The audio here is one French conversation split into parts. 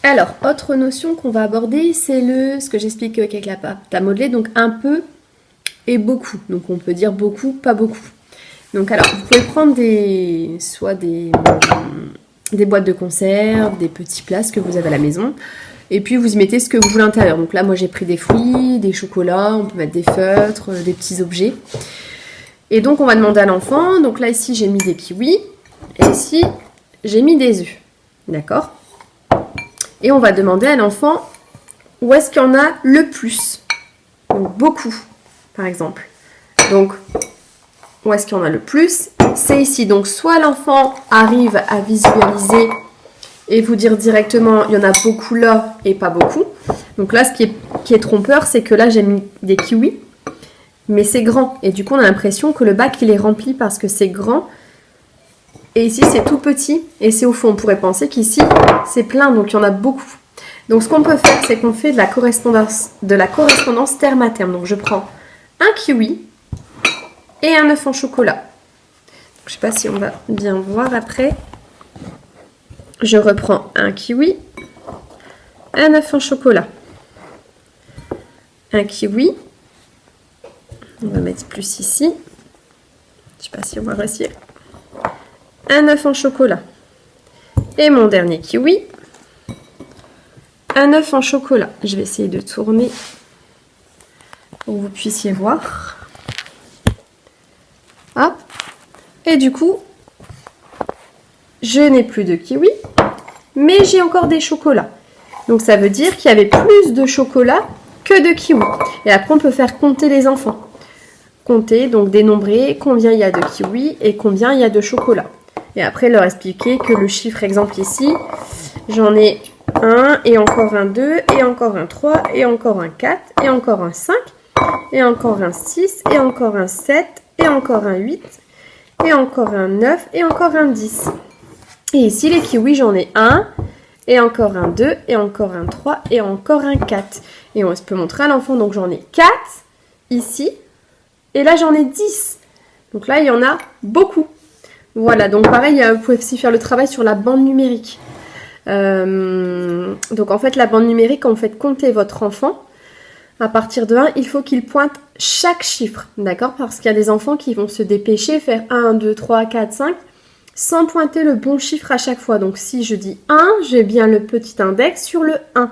Alors, autre notion qu'on va aborder, c'est ce que j'explique avec la pâte à modeler, donc un peu et beaucoup. Donc on peut dire beaucoup, pas beaucoup. Donc alors, vous pouvez prendre soit des boîtes de conserve, des petits plats que vous avez à la maison, et puis vous y mettez ce que vous voulez à l'intérieur. Donc là, moi j'ai pris des fruits, des chocolats, on peut mettre des feutres, des petits objets. Et donc on va demander à l'enfant, donc là ici j'ai mis des kiwis, et ici j'ai mis des œufs. D'accord ? Et on va demander à l'enfant où est-ce qu'il y en a le plus. Donc beaucoup, par exemple. Donc, où est-ce qu'il y en a le plus? C'est ici. Donc, soit l'enfant arrive à visualiser et vous dire directement, il y en a beaucoup là et pas beaucoup. Donc là, ce qui est trompeur, c'est que là, j'ai mis des kiwis, mais c'est grand. Et du coup, on a l'impression que le bac, il est rempli parce que c'est grand. Et ici, c'est tout petit et c'est au fond. On pourrait penser qu'ici, c'est plein, donc il y en a beaucoup. Donc, ce qu'on peut faire, c'est qu'on fait de la correspondance terme à terme. Donc, je prends un kiwi et un œuf en chocolat. Donc, je ne sais pas si on va bien voir après. Je reprends un kiwi, un œuf en chocolat. Un kiwi. On va mettre plus ici. Je ne sais pas si on va réussir. Un œuf en chocolat. Et mon dernier kiwi. Un œuf en chocolat. Je vais essayer de tourner pour que vous puissiez voir. Hop. Et du coup, je n'ai plus de kiwi, mais j'ai encore des chocolats. Donc ça veut dire qu'il y avait plus de chocolat que de kiwi. Et après, on peut faire compter les enfants. Compter, donc dénombrer combien il y a de kiwi et combien il y a de chocolat. Et après, leur expliquer que le chiffre exemple ici, j'en ai un et encore un 2 et encore un 3 et encore un 4 et encore un 5 et encore un 6 et encore un 7 et encore un 8 et encore un 9 et encore un 10. Et ici, les kiwis, j'en ai un et encore un 2 et encore un 3 et encore un 4. Et on peut montrer à l'enfant, donc j'en ai 4 ici et là, j'en ai 10. Donc là, il y en a beaucoup. Voilà, donc pareil, vous pouvez aussi faire le travail sur la bande numérique. Donc en fait, la bande numérique, quand vous faites compter votre enfant, à partir de 1, il faut qu'il pointe chaque chiffre, d'accord? Parce qu'il y a des enfants qui vont se dépêcher, faire 1, 2, 3, 4, 5, sans pointer le bon chiffre à chaque fois. Donc si je dis 1, j'ai bien le petit index sur le 1.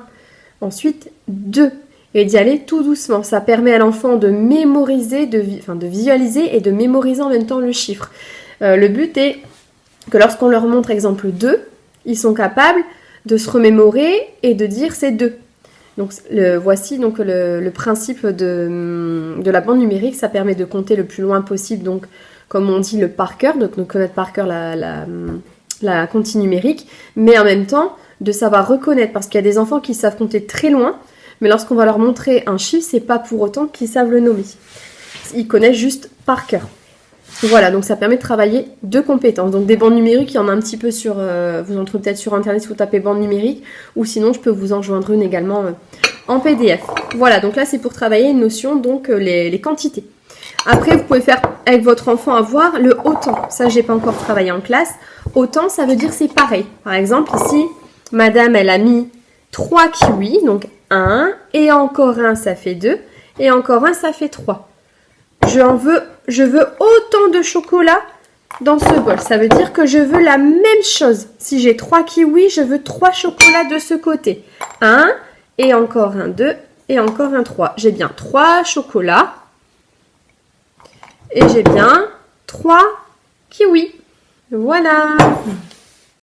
Ensuite, 2. Et d'y aller tout doucement. Ça permet à l'enfant de mémoriser, de visualiser et de mémoriser en même temps le chiffre. Le but est que lorsqu'on leur montre exemple 2, ils sont capables de se remémorer et de dire c'est 2. Donc voici donc le principe de la bande numérique. Ça permet de compter le plus loin possible, donc comme on dit le par cœur, donc de connaître par cœur la comptine numérique, mais en même temps de savoir reconnaître, parce qu'il y a des enfants qui savent compter très loin, mais lorsqu'on va leur montrer un chiffre, c'est pas pour autant qu'ils savent le nommer. Ils connaissent juste par cœur. Voilà, donc ça permet de travailler deux compétences. Donc des bandes numériques, il y en a un petit peu sur... vous en trouvez peut-être sur internet si vous tapez bande numérique, ou sinon je peux vous en joindre une également en PDF. Voilà, donc là c'est pour travailler une notion, donc les quantités. Après, vous pouvez faire avec votre enfant avoir le autant. Ça, j'ai pas encore travaillé en classe. Autant, ça veut dire c'est pareil. Par exemple, ici, madame, elle a mis 3 kiwis, donc 1, et encore un, ça fait 2, et encore un, ça fait 3. Je veux autant de chocolat dans ce bol. Ça veut dire que je veux la même chose. Si j'ai 3 kiwis, je veux 3 chocolats de ce côté. 1, et encore un 2, et encore un 3. J'ai bien 3 chocolats. Et j'ai bien 3 kiwis. Voilà.